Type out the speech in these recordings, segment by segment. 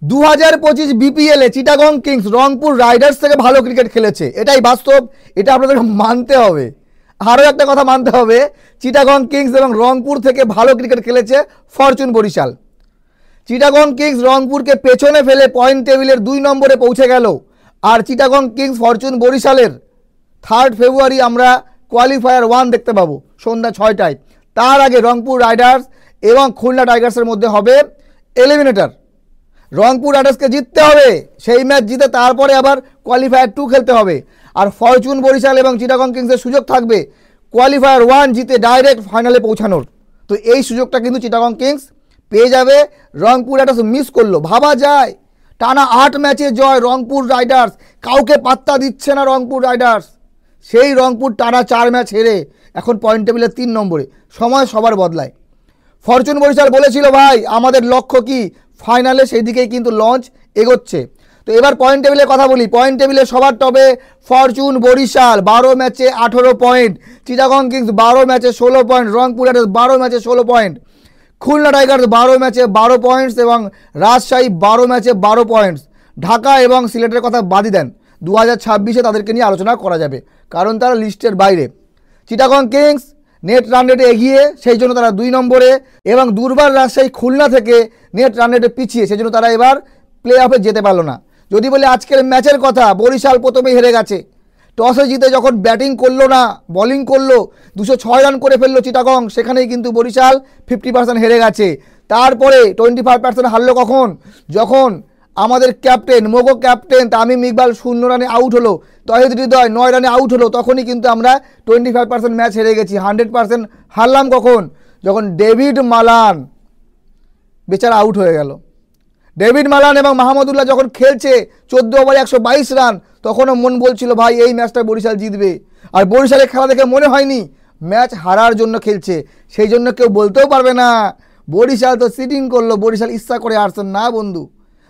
2025 BPL এ Chittagong Kings Rangpur Riders থেকে ভালো cricket খেলেছে, এটাই বাস্তব, এটা আপনাদের মানতে হবে। আরও একটা কথা মানতে হবে, চিটাগং কিংস এবং রংপুর থেকে ভালো ক্রিকেট খেলেছে ফরচুন বরিশাল। চিটাগং কিংস রংপুরকে পেছনে ফেলে পয়েন্ট টেবিলের 2 নম্বরে পৌঁছে গেল। আর চিটাগং কিংস ফরচুন বরিশালের 3 ফেব্রুয়ারি আমরা কোয়ালিফায়ার 1 দেখতে পাবো সন্ধ্যা 6টায়। তার আগে রংপুর রাইডার্স এবং খুলনা টাইগার্সের মধ্যে হবে এলিমিনেটর। রংপুর রাইডার্সকে জিততে হবে, সেই ম্যাচ জিতে তারপরে আবার কোয়ালিফায়ার 2 খেলতে হবে। আর ফরচুন বরিশাল এবং চিটাগং কিংসের সুযোগ থাকবে কোয়ালিফায়ার 1 জিতে ডাইরেক্ট ফাইনালে পৌঁছানোর। তো এই সুযোগটা কিন্তু চিটাগং কিংস পেয়ে যাবে, রংপুর রাইডার্স মিস করলো। ভাবা যায় টানা 8 ম্যাচে জয় রংপুর রাইডার্স, কাউকে পাত্তা দিচ্ছে না রংপুর রাইডার্স। সেই রংপুর টানা 4 ম্যাচ হেরে এখন পয়েন্ট টেবিলের 3 নম্বরে। সময় সবার বদলায়। ফরচুন বরিশাল বলেছিল ভাই আমাদের লক্ষ্য কি ফাইনালে, সেই দিকেই কিন্তু লঞ্চ এগোচ্ছে। তো এবার পয়েন্ট টেবিলের কথা বলি। পয়েন্ট টেবিলে সবার টপে ফরচুন বরিশাল 12 ম্যাচে 18 পয়েন্ট, চিটাগং কিংস 12 ম্যাচে 16 পয়েন্ট, রংপুর রাইডার্স 12 ম্যাচে 16 পয়েন্ট, খুলনা টাইগার্স 12 ম্যাচে 12 পয়েন্টস এবং রাজশাহী 12 ম্যাচে 12 পয়েন্টস। ঢাকা এবং সিলেটের কথা বাদই দেন, 2026-এ তাদেরকে নিয়ে আলোচনা করা যাবে, কারণ তারা লিস্টের বাইরে। চিটাগং কিংস নেট রান রেটে এগিয়ে, সেই জন্য তারা 2 নম্বরে, এবং দুর্বার রাজশাহী খুলনা থেকে নেট রান রেটে পিছিয়ে, সেই জন্য তারা এবার প্লে অফে যেতে পারলো না। যদি বলি আজকের ম্যাচের কথা, বরিশাল প্রথমেই হেরে গেছে। টসে জিতে যখন ব্যাটিং করলো না, বোলিং করলো, 206 রান করে ফেললো চিটাগং, সেখানেই কিন্তু বরিশাল 50% হেরে গেছে। তারপরে 25% হারলো কখন? যখন আমাদের ক্যাপ্টেন মোগো ক্যাপ্টেন তামিম ইকবাল 0 রানে আউট হলো, তহিদ হৃদয় 9 রানে আউট হলো, তখনই কিন্তু আমরা 25% ম্যাচ হেরে গেছি। 100% হারলাম কখন? যখন ডেভিড মালান বেচারা আউট হয়ে গেল। ডেভিড মালান এবং মাহমুদুল্লাহ যখন খেলছে 14 ওভারে 122 রান, তখনও মন বলছিল ভাই এই ম্যাচটা বরিশাল জিতবে। আর বরিশালের খেলা দেখে মনে হয়নি ম্যাচ হারার জন্য খেলছে। সেই জন্য কেউ বলতেও পারবে না বরিশাল তো সিটিং করলো, বরিশাল ইচ্ছা করে হারছেন না বন্ধু।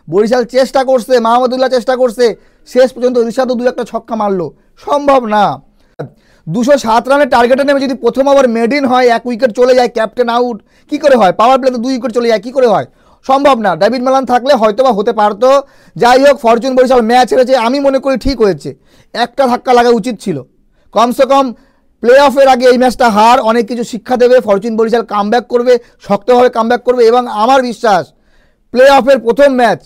বরিশাল চেষ্টা করছে, মাহমুদুল্লাহ চেষ্টা করছে, শেষ পর্যন্ত রিশাদও 2-1 ছক্কা মারলো, সম্ভব না। 207 রানের টার্গেটে নেমে যদি প্রথম ওভার মেডিন হয়, 1 উইকেট চলে যায়, ক্যাপ্টেন আউট, কি করে হয়? পাওয়ার প্লেতে 2 উইকেট চলে যায়, কি করে হয়? সম্ভব না। ডেভিড মালান থাকলে হয়তো বা হতে পারতো। যাই হোক, ফরচুন বরিশাল ম্যাচ হেরেছে, আমি মনে করি ঠিক হয়েছে, একটা ধাক্কা লাগা উচিত ছিল। কমসে কম প্লে অফের আগে এই ম্যাচটা হার অনেক কিছু শিক্ষা দেবে। ফরচুন বরিশাল কামব্যাক করবে, শক্তভাবে কামব্যাক করবে, এবং আমার বিশ্বাস প্লে অফের প্রথম ম্যাচ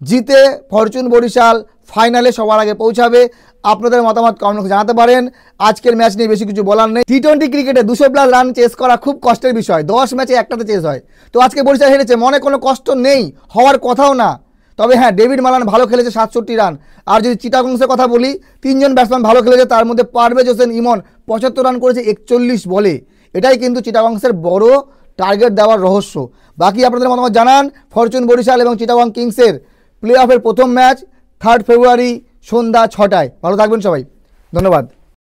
জিতে ফরচুন বরিশাল ফাইনালে সবার আগে পৌঁছাবে। আপনাদের মতামত কমেন্টে জানাতে পারেন। আজকের ম্যাচ নিয়ে বেশি কিছু বলার নেই। টি-20 ক্রিকেটে 200+ রান চেস করা খুব কষ্টের বিষয়, 10 ম্যাচে একটাতে চেস হয়। তো আজকে বরিশাল হেরেছে, মনে কোনো কষ্ট নেই, হওয়ার কথাও না। তবে হ্যাঁ, ডেভিড মালান ভালো খেলেছে 67 রান। আর যদি চিটাগংসের কথা বলি, 3 জন ব্যাটসম্যান ভালো খেলেছে, তার মধ্যে পারভেজ হোসেন ইমন 75 রান করেছে 41 বলে। এটাই কিন্তু চিটাগংসের বড় টার্গেট দেওয়ার রহস্য। বাকি আপনাদের মতামত জানান। ফরচুন বরিশাল এবং চিটাগং কিংসের প্লে অফের প্রথম ম্যাচ 3 ফেব্রুয়ারি সন্ধ্যা 6টায়। ভালো থাকবেন সবাই, ধন্যবাদ।